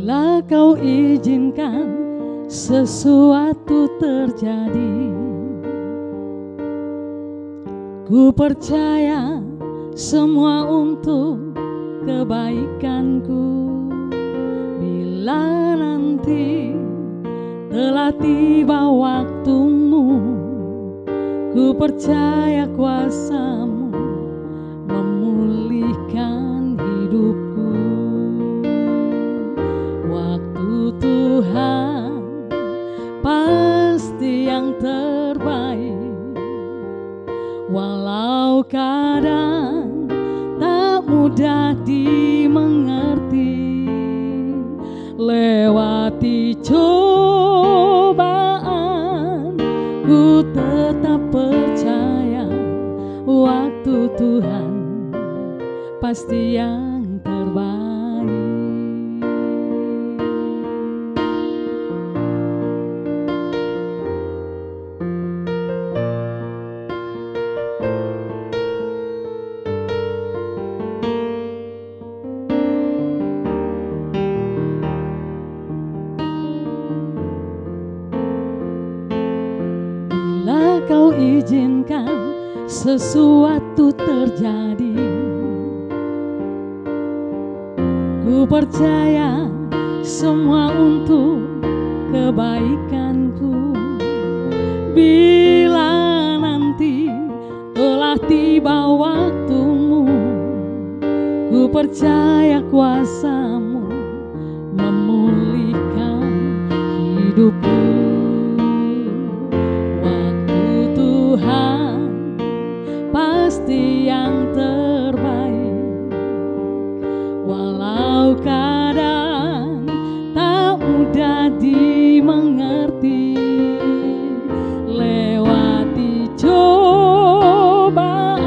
Bila kau izinkan sesuatu terjadi, ku percaya semua untuk kebaikanku. Bila nanti telah tiba waktumu, ku percaya kuasa-Mu memulihkan hidupku. Waktu Tuhan pasti yang terbaik, walau kadang tak mudah dimengerti. Lewati cobaan, ku tetap percaya waktu Tuhan pasti yang terbaik. Bila kau izinkan sesuatu terjadi, ku percaya semua untuk kebaikanku. Bila nanti telah tiba waktumu, ku percaya kuasa-Mu memulihkan hidupku. Tuhan pasti yang terbaik, walau kadang tak mudah dimengerti. Lewati cobaan,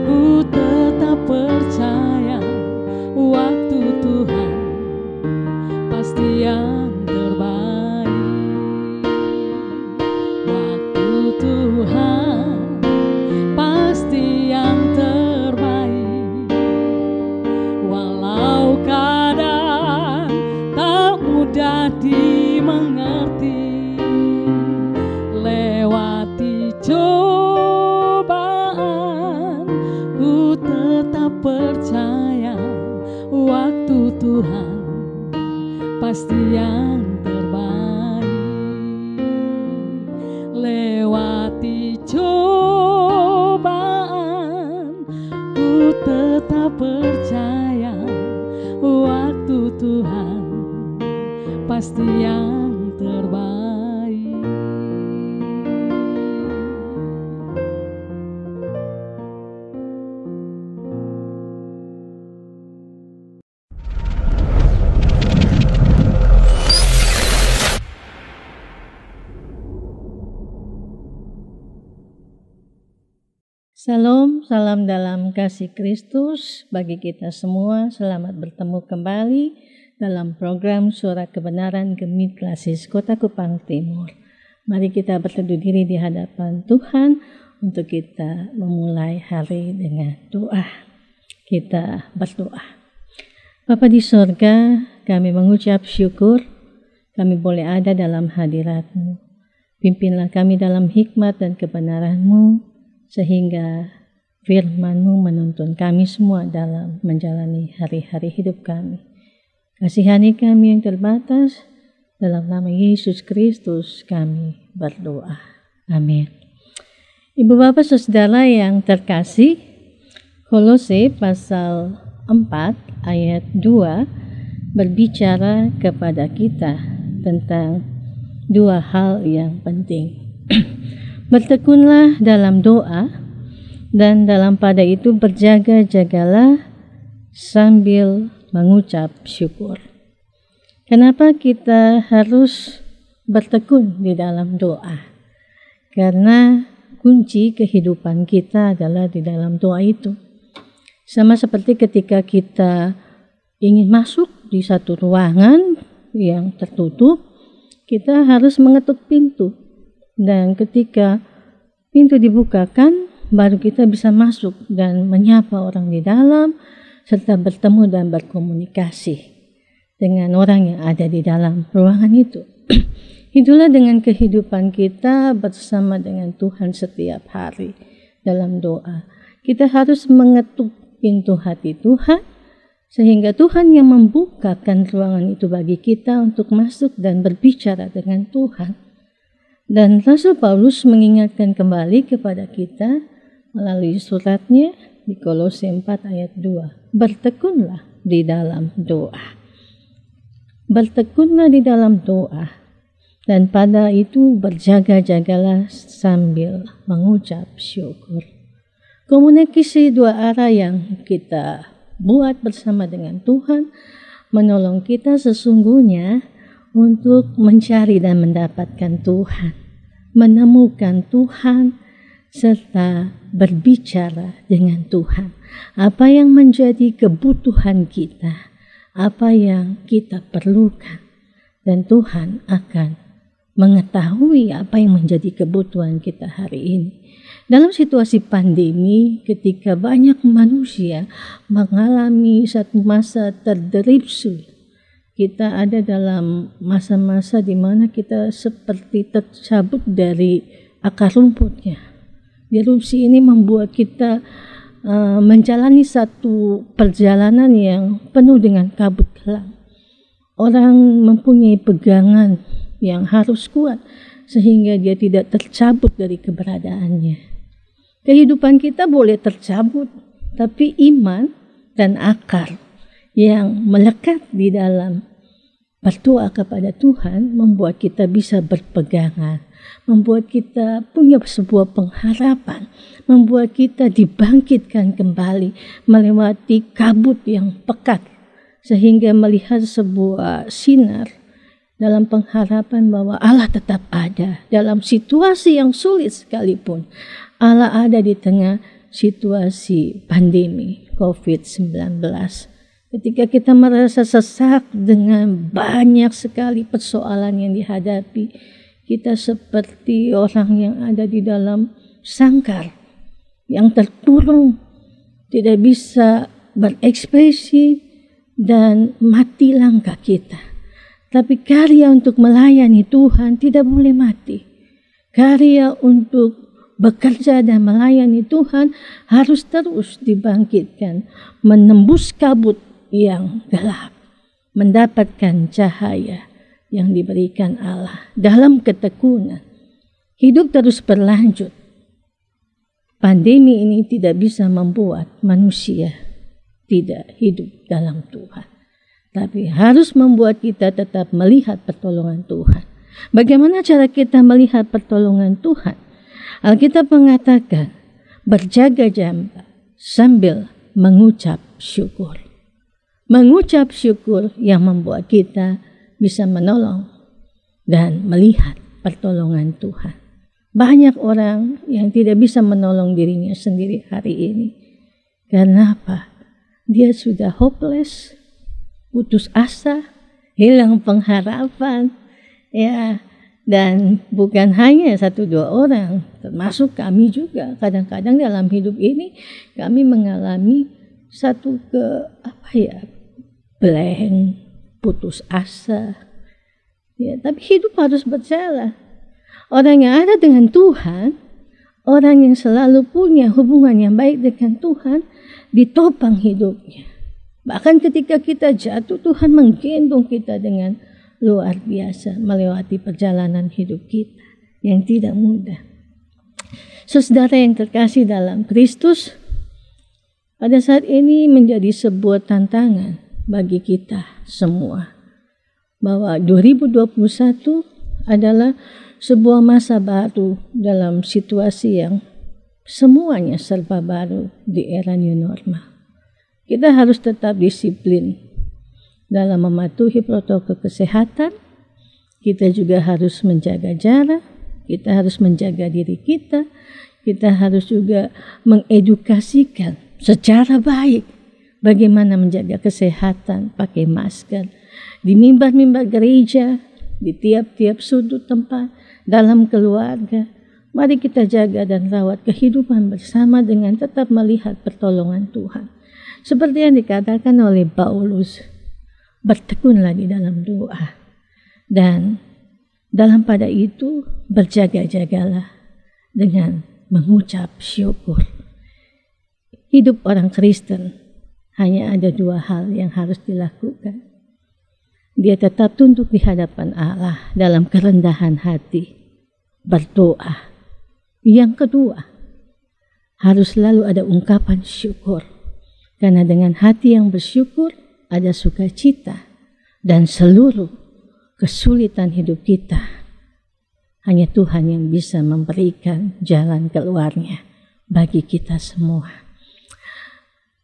ku tetap percaya waktu Tuhan pasti yang terbaik. Tuhan pasti yang terbaik, walau kadang tak mudah dimengerti. Lewati cobaan, ku tetap percaya waktu Tuhan pasti yang terbaik. Lewati cobaan, ku tetap percaya waktu Tuhan pasti yang terbaik. Salam, salam dalam kasih Kristus bagi kita semua. Selamat bertemu kembali dalam program Suara Kebenaran Gemit Klasis Kota Kupang Timur. Mari kita berteduh diri di hadapan Tuhan untuk kita memulai hari dengan doa. Kita berdoa. Bapa di sorga, kami mengucap syukur kami boleh ada dalam hadirat-Mu. Pimpinlah kami dalam hikmat dan kebenaran-Mu, sehingga firman-Mu menuntun kami semua dalam menjalani hari-hari hidup kami. Kasihani kami yang terbatas, dalam nama Yesus Kristus kami berdoa. Amin. Ibu bapak saudara yang terkasih, Kolose pasal 4 ayat 2 berbicara kepada kita tentang dua hal yang penting. Bertekunlah dalam doa, dan dalam pada itu berjaga-jagalah sambil mengucap syukur. Kenapa kita harus bertekun di dalam doa? Karena kunci kehidupan kita adalah di dalam doa itu. Sama seperti ketika kita ingin masuk di satu ruangan yang tertutup, kita harus mengetuk pintu. Dan ketika pintu dibukakan, baru kita bisa masuk dan menyapa orang di dalam, serta bertemu dan berkomunikasi. dengan orang yang ada di dalam ruangan itu. Itulah dengan kehidupan kita bersama dengan Tuhan setiap hari dalam doa. Kita harus mengetuk pintu hati Tuhan, sehingga Tuhan yang membukakan ruangan itu bagi kita untuk masuk dan berbicara dengan Tuhan. Dan Rasul Paulus mengingatkan kembali kepada kita melalui suratnya di Kolose 4 ayat 2. Bertekunlah di dalam doa. Bertekunlah di dalam doa. Dan pada itu berjaga-jagalah sambil mengucap syukur. Komunikasi dua arah yang kita buat bersama dengan Tuhan menolong kita sesungguhnya untuk mencari dan mendapatkan Tuhan, menemukan Tuhan, serta berbicara dengan Tuhan. Apa yang menjadi kebutuhan kita, apa yang kita perlukan, dan Tuhan akan mengetahui apa yang menjadi kebutuhan kita hari ini. Dalam situasi pandemi, ketika banyak manusia mengalami satu masa terderipsu, kita ada dalam masa-masa di mana kita seperti tercabut dari akar rumputnya. Erupsi ini membuat kita menjalani satu perjalanan yang penuh dengan kabut kelam. Orang mempunyai pegangan yang harus kuat sehingga dia tidak tercabut dari keberadaannya. Kehidupan kita boleh tercabut, tapi iman dan akar yang melekat di dalam berdoa kepada Tuhan membuat kita bisa berpegangan, membuat kita punya sebuah pengharapan, membuat kita dibangkitkan kembali melewati kabut yang pekat, sehingga melihat sebuah sinar dalam pengharapan bahwa Allah tetap ada dalam situasi yang sulit sekalipun. Allah ada di tengah situasi pandemi COVID-19. Ketika kita merasa sesak dengan banyak sekali persoalan yang dihadapi, kita seperti orang yang ada di dalam sangkar, yang terkurung, tidak bisa berekspresi, dan mati langkah kita. Tapi karya untuk melayani Tuhan tidak boleh mati. Karya untuk bekerja dan melayani Tuhan harus terus dibangkitkan, menembus kabut yang gelap, mendapatkan cahaya yang diberikan Allah dalam ketekunan. Hidup terus berlanjut. Pandemi ini tidak bisa membuat manusia tidak hidup dalam Tuhan, tapi harus membuat kita tetap melihat pertolongan Tuhan. Bagaimana cara kita melihat pertolongan Tuhan? Alkitab mengatakan, berjaga-jaga sambil mengucap syukur. Mengucap syukur yang membuat kita bisa menolong dan melihat pertolongan Tuhan. Banyak orang yang tidak bisa menolong dirinya sendiri hari ini. Karena apa? Dia sudah hopeless, putus asa, hilang pengharapan, ya. Dan bukan hanya 1-2 orang, termasuk kami juga. Kadang-kadang dalam hidup ini kami mengalami satu blank, putus asa. Ya, tapi hidup harus berjalan. Orang yang ada dengan Tuhan, orang yang selalu punya hubungan yang baik dengan Tuhan, ditopang hidupnya. Bahkan ketika kita jatuh, Tuhan menggendong kita dengan luar biasa melewati perjalanan hidup kita yang tidak mudah. Saudara yang terkasih dalam Kristus, pada saat ini menjadi sebuah tantangan bagi kita semua, bahwa 2021 adalah sebuah masa baru dalam situasi yang semuanya serba baru di era new normal. Kita harus tetap disiplin dalam mematuhi protokol kesehatan. Kita juga harus menjaga jarak, kita harus menjaga diri kita, kita harus juga mengedukasikan secara baik bagaimana menjaga kesehatan, pakai masker di mimbar-mimbar gereja, di tiap-tiap sudut tempat, dalam keluarga. Mari kita jaga dan rawat kehidupan bersama dengan tetap melihat pertolongan Tuhan. Seperti yang dikatakan oleh Paulus, bertekunlah di dalam doa. Dan dalam pada itu berjaga-jagalah dengan mengucap syukur. Hidup orang Kristen hanya ada 2 hal yang harus dilakukan. Dia tetap tunduk di hadapan Allah dalam kerendahan hati, berdoa. Yang kedua, harus selalu ada ungkapan syukur. Karena dengan hati yang bersyukur ada sukacita, dan seluruh kesulitan hidup kita hanya Tuhan yang bisa memberikan jalan keluarnya bagi kita semua.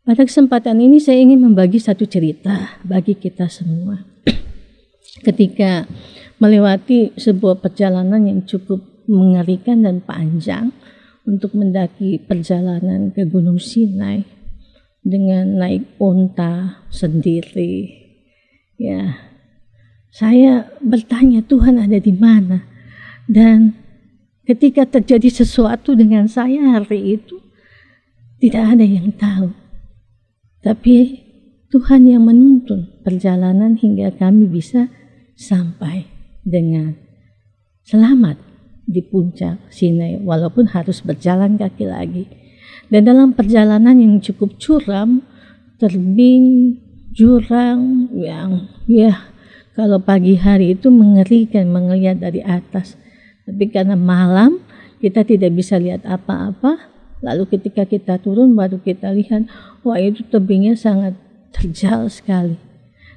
Pada kesempatan ini saya ingin membagi satu cerita bagi kita semua. Ketika melewati sebuah perjalanan yang cukup mengerikan dan panjang untuk mendaki perjalanan ke Gunung Sinai dengan naik unta sendiri, ya, saya bertanya, Tuhan ada di mana? Dan ketika terjadi sesuatu dengan saya hari itu, tidak ada yang tahu. Tapi Tuhan yang menuntun perjalanan hingga kami bisa sampai dengan selamat di puncak Sinai, walaupun harus berjalan kaki lagi. Dan dalam perjalanan yang cukup curam, terbing, jurang, yang kalau pagi hari itu mengerikan melihat dari atas. Tapi karena malam kita tidak bisa lihat apa-apa. Lalu ketika kita turun baru kita lihat, wah itu tebingnya sangat terjal sekali.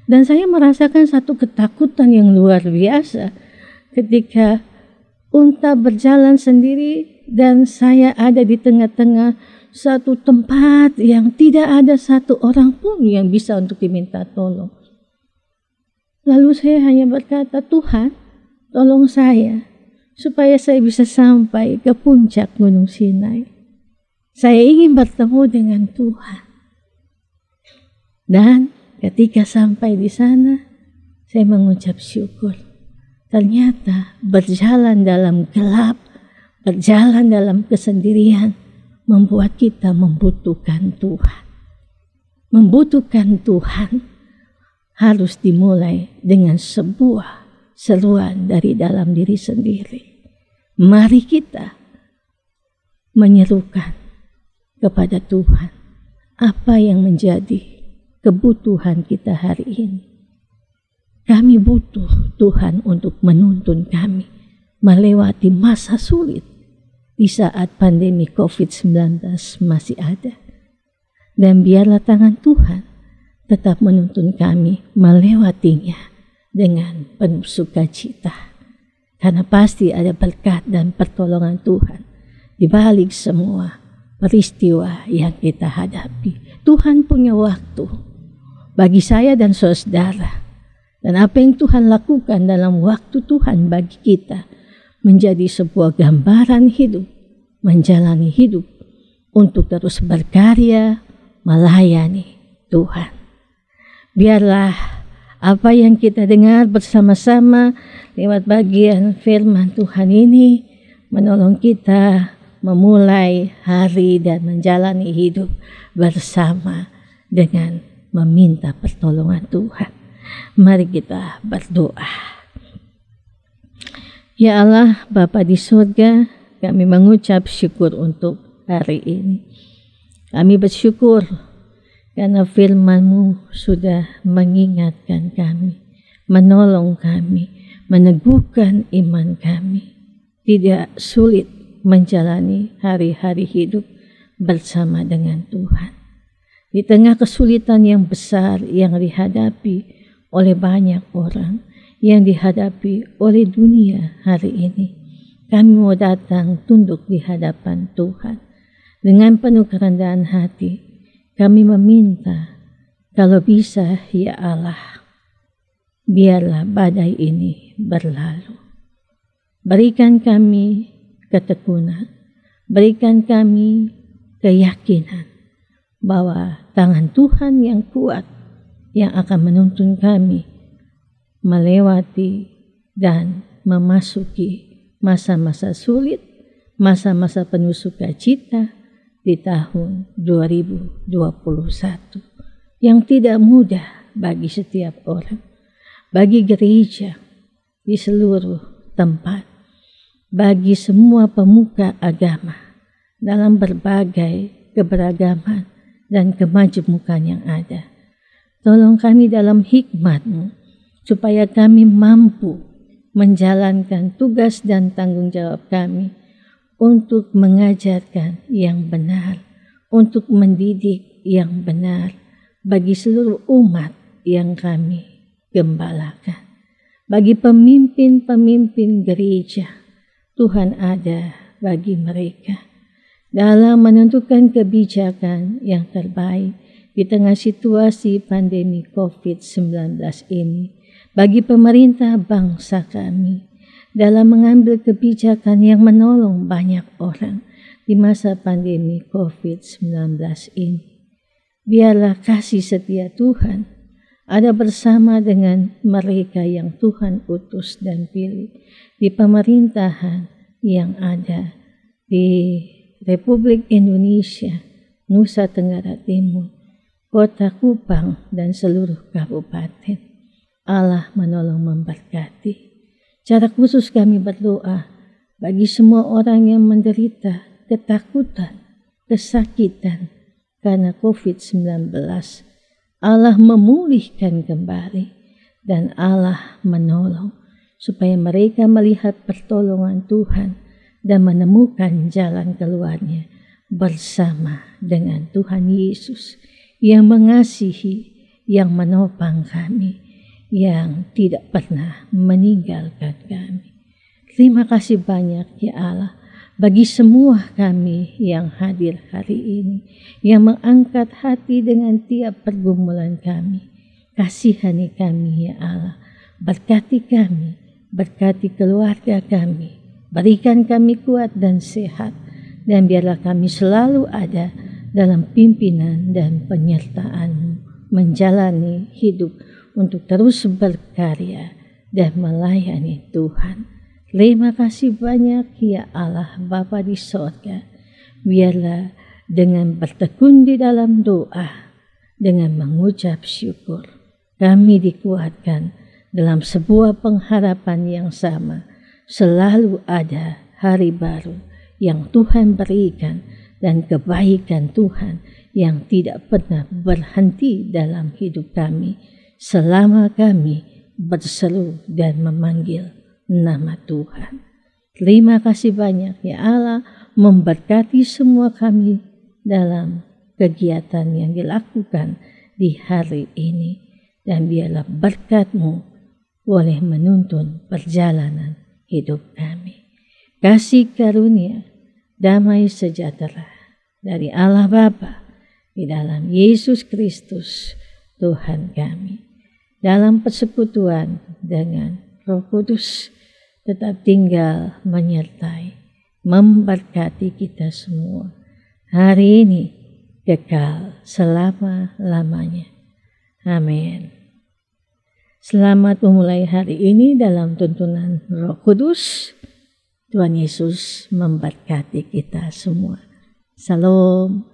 Dan saya merasakan satu ketakutan yang luar biasa ketika unta berjalan sendiri dan saya ada di tengah-tengah satu tempat yang tidak ada satu orang pun yang bisa untuk diminta tolong. Lalu saya hanya berkata, Tuhan, tolong saya supaya saya bisa sampai ke puncak Gunung Sinai. Saya ingin bertemu dengan Tuhan. Dan ketika sampai di sana, saya mengucap syukur. Ternyata berjalan dalam gelap, berjalan dalam kesendirian, membuat kita membutuhkan Tuhan. Membutuhkan Tuhan harus dimulai dengan sebuah seruan dari dalam diri sendiri. Mari kita menyerukan kepada Tuhan apa yang menjadi kebutuhan kita hari ini. Kami butuh Tuhan untuk menuntun kami melewati masa sulit di saat pandemi COVID-19 masih ada. Dan biarlah tangan Tuhan tetap menuntun kami melewatinya dengan penuh sukacita. Karena pasti ada berkat dan pertolongan Tuhan di balik semua peristiwa yang kita hadapi. Tuhan punya waktu bagi saya dan saudara. Dan apa yang Tuhan lakukan dalam waktu Tuhan bagi kita menjadi sebuah gambaran hidup, menjalani hidup untuk terus berkarya, melayani Tuhan. Biarlah apa yang kita dengar bersama-sama lewat bagian firman Tuhan ini menolong kita memulai hari dan menjalani hidup bersama dengan meminta pertolongan Tuhan. Mari kita berdoa. Ya Allah, Bapa di surga, kami mengucap syukur untuk hari ini. Kami bersyukur karena firman-Mu sudah mengingatkan kami, menolong kami, meneguhkan iman kami. Tidak sulit menjalani hari-hari hidup bersama dengan Tuhan. Di tengah kesulitan yang besar yang dihadapi oleh banyak orang, yang dihadapi oleh dunia hari ini, kami mau datang tunduk di hadapan Tuhan. Dengan penuh kerendahan hati, kami meminta, kalau bisa ya Allah, biarlah badai ini berlalu. Berikan kami ketekunan, berikan kami keyakinan bahwa tangan Tuhan yang kuat yang akan menuntun kami melewati dan memasuki masa-masa sulit, masa-masa penuh sukacita di tahun 2021 yang tidak mudah bagi setiap orang, bagi gereja di seluruh tempat, bagi semua pemuka agama dalam berbagai keberagaman dan kemajemukan yang ada. Tolong kami dalam hikmat-Mu, supaya kami mampu menjalankan tugas dan tanggung jawab kami untuk mengajarkan yang benar, untuk mendidik yang benar bagi seluruh umat yang kami gembalakan. Bagi pemimpin-pemimpin gereja, Tuhan ada bagi mereka dalam menentukan kebijakan yang terbaik di tengah situasi pandemi COVID-19 ini. Bagi pemerintah bangsa kami dalam mengambil kebijakan yang menolong banyak orang di masa pandemi COVID-19 ini. Biarlah kasih setia Tuhan ada bersama dengan mereka yang Tuhan utus dan pilih di pemerintahan yang ada di Republik Indonesia, Nusa Tenggara Timur, Kota Kupang, dan seluruh kabupaten. Allah menolong memberkati. Cara khusus kami berdoa bagi semua orang yang menderita ketakutan, kesakitan karena COVID-19. Allah memulihkan kembali dan Allah menolong supaya mereka melihat pertolongan Tuhan dan menemukan jalan keluarnya bersama dengan Tuhan Yesus yang mengasihi, yang menopang kami, yang tidak pernah meninggalkan kami. Terima kasih banyak ya Allah bagi semua kami yang hadir hari ini, yang mengangkat hati dengan tiap pergumulan kami. Kasihani kami ya Allah, berkati kami, berkati keluarga kami, berikan kami kuat dan sehat, dan biarlah kami selalu ada dalam pimpinan dan penyertaan-Mu menjalani hidup untuk terus berkarya dan melayani Tuhan. Terima kasih banyak ya Allah Bapa di sorga. Biarlah dengan bertekun di dalam doa, dengan mengucap syukur, kami dikuatkan dalam sebuah pengharapan yang sama. Selalu ada hari baru yang Tuhan berikan dan kebaikan Tuhan yang tidak pernah berhenti dalam hidup kami selama kami berseru dan memanggil nama Tuhan. Terima kasih banyak ya Allah, memberkati semua kami dalam kegiatan yang dilakukan di hari ini, dan biarlah berkat-Mu boleh menuntun perjalanan hidup kami. Kasih karunia, damai sejahtera dari Allah Bapa di dalam Yesus Kristus Tuhan kami, dalam persekutuan dengan Roh Kudus, tetap tinggal menyertai, memberkati kita semua hari ini, kekal selama-lamanya. Amin. Selamat memulai hari ini dalam tuntunan Roh Kudus. Tuhan Yesus memberkati kita semua. Salam.